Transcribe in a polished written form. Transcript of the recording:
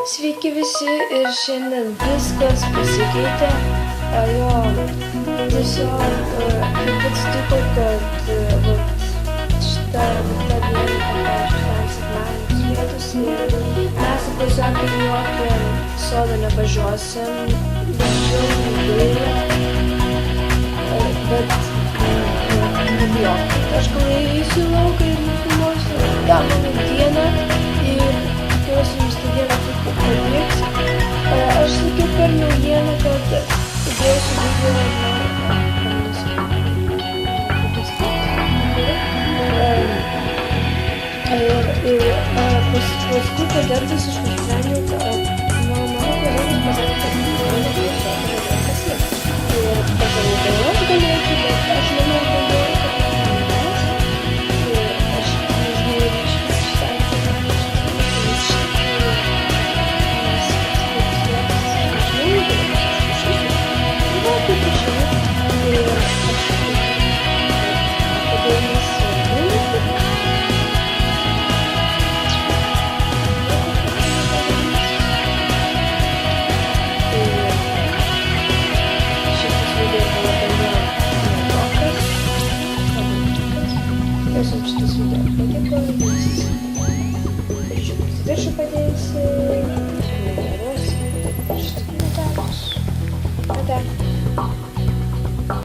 Sveiki visi ir šiandien viskas pasikeitė. Tiesiog taip atsitiko, kad šitą dieną sekmadienis pietus ir mes tiesiog į jokį sodą nevažiuosim, bet nebijok. Aš gal eisiu į lauką ir nufilmuosiu tą mano dieną ir tikiuosi jums tą dieną pavyks. Aš sakiau per naujieną, kad įdėsiu video paskui padartas aš nusprendžiau, kad mano kolegos pasakė, kad mano tiesiog yra pasiekti. Ir pagalvojau, aš galėčiau, bet aš